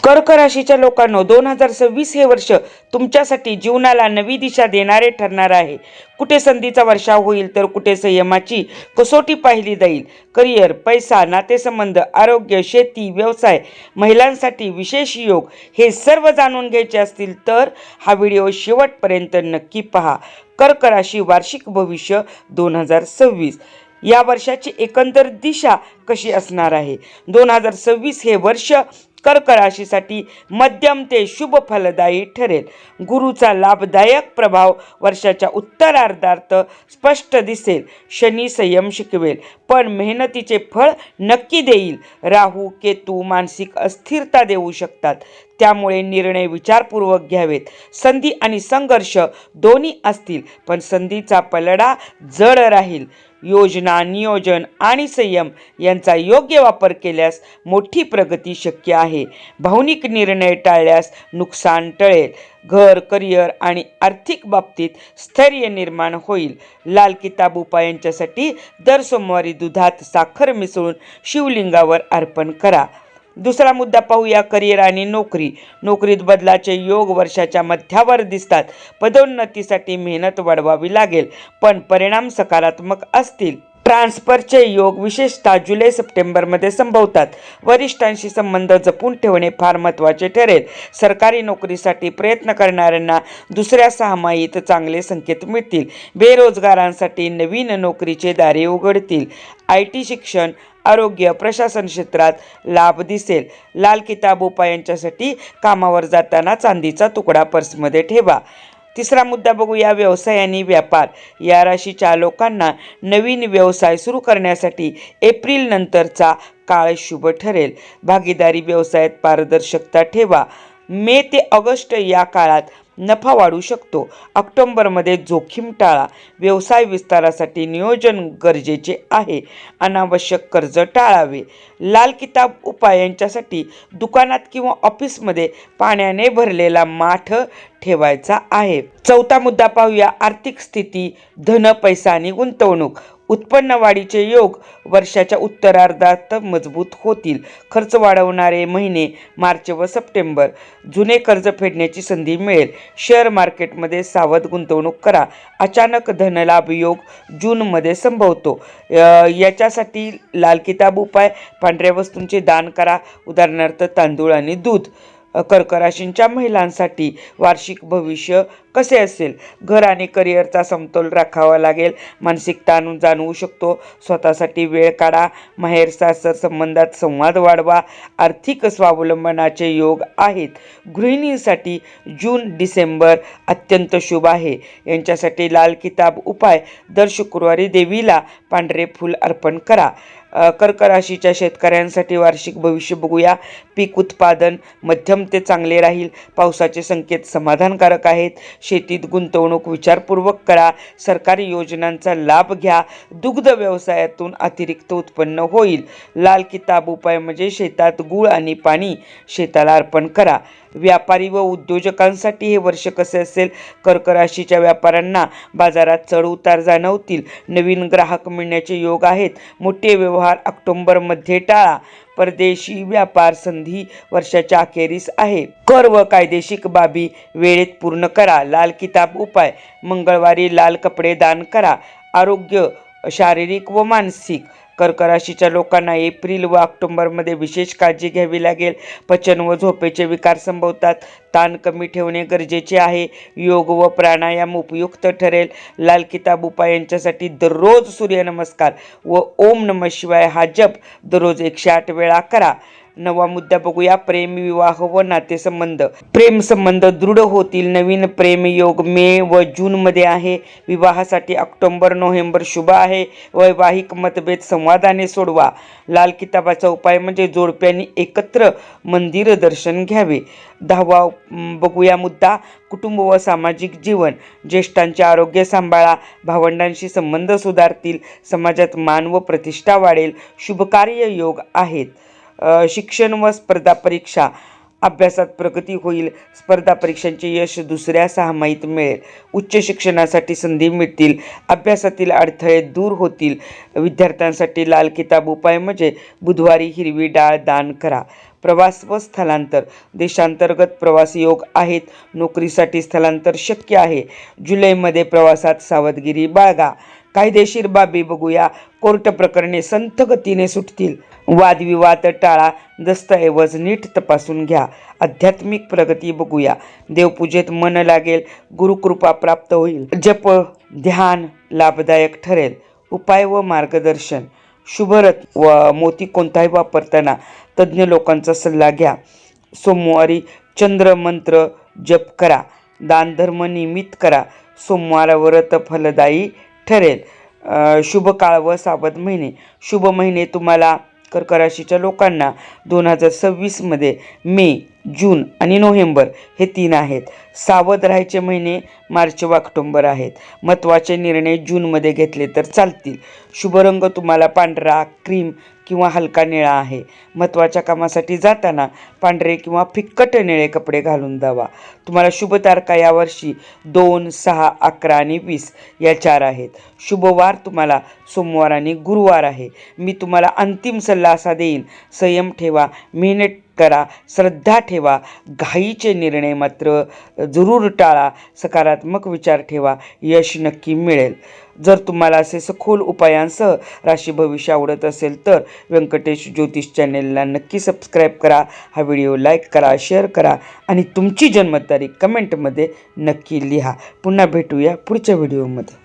कर्क राशीच्या लोकांनो, 2026 हे वर्ष तुमच्यासाठी जीवनाला नवी दिशा देणारे ठरणार आहे. कुठे संधीचा वर्षाव होईल तर कुठे संयमाची कसोटी पाहिली जाईल. करिअर, पैसा, नातेसंबंध, आरोग्य, शेती, व्यवसाय, महिलांसाठी विशेष योग हे सर्व जाणून घ्यायचे असतील तर हा व्हिडिओ शेवटपर्यंत नक्की पहा. कर्क राशी वार्षिक भविष्य 2026 या वर्षाची एकंदर दिशा कशी असणार आहे. 2026 हे वर्ष कर्क राशीसाठी मध्यम ते शुभ फलदायी ठरेल. गुरुचा लाभदायक प्रभाव वर्षाच्या उत्तरार्धात स्पष्ट दिसेल. शनी संयम शिकवेल पण मेहनतीचे फळ नक्की देईल. राहू केतू मानसिक अस्थिरता देऊ शकतात, त्यामुळे निर्णय विचारपूर्वक घ्यावेत. संधी आणि संघर्ष दोन्ही असतील पण संधीचा पलडा जड राहील. योजना, नियोजन आणि संयम यांचा योग्य वापर केल्यास मोठी प्रगती शक्य आहे. भावनिक निर्णय टाळल्यास नुकसान टळेल. घर, करिअर आणि आर्थिक बाबतीत स्थैर्य निर्माण होईल. लाल किताब उपायांच्यासाठी दर सोमवारी दुधात साखर मिसळून शिवलिंगावर अर्पण करा. दुसरा मुद्दा पाहूया, करिअर आणि नोकरी. नोकरीत बदलाचे योग वर्षाच्या मध्यावर दिसतात. पदोन्नतीसाठी मेहनत वाढवावी लागेल पण परिणाम सकारात्मक असतील. ट्रान्सफरचे योग विशेषतः जुलै-सप्टेंबरमध्ये संभवतात. वरिष्ठांशी संबंध जपून ठेवणे फार महत्त्वाचे ठरेल. सरकारी नोकरीसाठी प्रयत्न करणाऱ्यांना दुसऱ्या सहामाहीत चांगले संकेत मिळतील. बेरोजगारांसाठी नवीन नोकरीचे दारे उघडतील. IT, शिक्षण, आरोग्य, प्रशासन क्षेत्रात लाभ दिसेल. लाल किताब उपायांच्यासाठी कामावर जाताना चांदीचा तुकडा पर्समध्ये ठेवा. तिसरा मुद्दा बघूया, व्यवसाय आणि व्यापार. या राशीच्या लोकांना नवीन व्यवसाय सुरू करण्यासाठी एप्रिल नंतरचा काळ शुभ ठरेल. भागीदारी व्यवसायात पारदर्शकता ठेवा. मे ते ऑगस्ट या काळात नफा वाढू शकतो. ऑक्टोबरमध्ये जोखीम टाळा. व्यवसाय विस्तारासाठी नियोजन गरजेचे आहे. अनावश्यक कर्ज टाळावे. लाल किताब उपायांच्यासाठी दुकानात किंवा ऑफिसमध्ये पाण्याने भरलेला माठ ठेवायचा आहे. चौथा मुद्दा पाहूया, आर्थिक स्थिती, धन, पैसा आणि गुंतवणूक. उत्पन्न वाढीचे योग वर्षाच्या उत्तरार्धात मजबूत होतील. खर्च वाढवणारे महिने मार्च व सप्टेंबर. जुने कर्ज फेडण्याची संधी मिळेल. शेअर मार्केटमध्ये सावध गुंतवणूक करा. अचानक धनलाभ योग जूनमध्ये संभवतो. याच्यासाठी लाल किताब उपाय, पांढऱ्या वस्तूंचे दान करा, उदाहरणार्थ तांदूळ आणि दूध. कर्क राशींच्या महिलांसाठी वार्षिक भविष्य कसे असेल. घर आणि करिअरचा समतोल राखावा लागेल. मानसिक ताण जाणवू शकतो. स्वतःसाठी वेळ काढा. माहेर सासर संबंधात संवाद वाढवा. आर्थिक स्वावलंबनाचे योग आहेत. गृहिणींसाठी जून-डिसेंबर अत्यंत शुभ आहे. यांच्यासाठी लाल किताब उपाय, दर शुक्रवारी देवीला पांढरे फूल अर्पण करा. कर्क राशीच्या शेतकऱ्यांसाठी वार्षिक भविष्य बघूया. पीक उत्पादन मध्यम ते चांगले राहील. पावसाचे संकेत समाधानकारक आहेत. शेतीत गुंतवणूक विचारपूर्वक करा. सरकारी योजनांचा लाभ घ्या. दुग्ध व्यवसायातून अतिरिक्त उत्पन्न होईल. लाल किताब उपाय म्हणजे शेतात गूळ आणि पाणी शेताला अर्पण करा. व्यापारी व उद्योजकांसाठी हे वर्ष कसे असेल. कर्क राशीच्या व्यापाऱ्यांना बाजारात चढ उतार जाणवतील. नवीन ग्राहक मिळण्याचे योग आहेत. मोठे व्यवहार ऑक्टोबरमध्ये टाळा. परदेशी व्यापार संधी वर्षाच्या अखेरीस आहे. कर व कायदेशीर बाबी वेळेत पूर्ण करा. लाल किताब उपाय, मंगळवारी लाल कपडे दान करा. आरोग्य, शारीरिक व मानसिक. कर्क राशीच्या लोकांना एप्रिल व ऑक्टोबरमध्ये विशेष काळजी घ्यावी लागेल. पचन व झोपेचे विकार संभवतात. ताण कमी ठेवणे गरजेचे आहे. योग व प्राणायाम उपयुक्त ठरेल. लाल किताब उपायांच्यासाठी दररोज सूर्यनमस्कार व ओम नमः शिवाय हा जप दररोज 108 वेळा करा. नवा मुद्दा बघूया, प्रेम, विवाह व नातेसंबंध. प्रेम संबंध दृढ होतील. नवीन प्रेम योग मे व जूनमध्ये आहे. विवाहासाठी ऑक्टोबर-नोव्हेंबर शुभ आहे. वैवाहिक मतभेद संवादाने सोडवा. लाल किताबाचा उपाय म्हणजे जोडप्यांनी एकत्र मंदिर दर्शन घ्यावे. 10वा बघूया मुद्दा, कुटुंब व सामाजिक जीवन. ज्येष्ठांचे आरोग्य सांभाळा. भावंडांशी संबंध सुधारतील. समाजात मान व प्रतिष्ठा वाढेल. शुभकार्य योग आहेत. शिक्षण व स्पर्धा परीक्षा. अभ्यासात प्रगती होईल. स्पर्धा परीक्षांचे यश दुसऱ्या सहामाहीत मिळेल. उच्च शिक्षणासाठी संधी मिळतील. अभ्यासातील अडथळे दूर होतील. विद्यार्थ्यांसाठी लाल किताब उपाय म्हणजे बुधवारी हिरवी डाळ दान करा. प्रवास व स्थलांतर, देशांतर्गत प्रवास योग आहेत. नोकरीसाठी स्थलांतर शक्य आहे. जुलैमध्ये प्रवासात सावधगिरी बाळगा. कायदेशीर बाबी बघूया. कोर्ट प्रकरणे संथ गतीने सुटतील. वादविवाद टाळा. दस्तऐवज नीट तपासून घ्या. आध्यात्मिक प्रगती बघूया. देवपूजेत मन लागेल. गुरुकृपा प्राप्त होईल. जप ध्यान लाभदायक ठरेल. उपाय व मार्गदर्शन, शुभरत व मोती कोणताही वापरताना तज्ज्ञ लोकांचा सल्ला घ्या. सोमवारी चंद्र मंत्र जप करा. दानधर्म नियमित करा. सोमवार व्रत फलदायी ठरेल. शुभ काळ व सावध महिने, शुभ महिने तुम्हाला कर्क राशीच्या लोकांना 2026मध्ये मे, जून आणि नोव्हेंबर हे 3 आहेत. सावध राहायचे महिने मार्च व ऑक्टोबर आहेत. महत्त्वाचे निर्णय जूनमध्ये घेतले तर चालतील. शुभ रंग तुम्हाला पांढरा, क्रीम किंवा हलका निळा आहे. महत्त्वाच्या कामासाठी जाताना पांढरे किंवा फिक्कट निळे कपडे घालून जावा. तुम्हाला शुभ तारखा यावर्षी 2, 6, 11 आणि 20 या 4 आहेत. शुभवार तुम्हाला सोमवार आणि गुरुवार आहे. मी तुम्हाला अंतिम सल्ला असा देईन, संयम ठेवा, मेहनत करा, श्रद्धा ठेवा. घाईचे निर्णय मात्र जरूर टाळा. सकारात्मक विचार ठेवा. यश नक्की मिळेल. जर तुम्हाला असे सखोल उपायांसह राशी भविष्य आवडत असेल तर व्यंकटेश ज्योतिष चॅनेलला नक्की सबस्क्राईब करा. हा व्हिडिओ लाईक करा, शेअर करा आणि तुमची जन्मतारीख कमेंटमध्ये नक्की लिहा. पुन्हा भेटूया पुढच्या व्हिडिओमध्ये.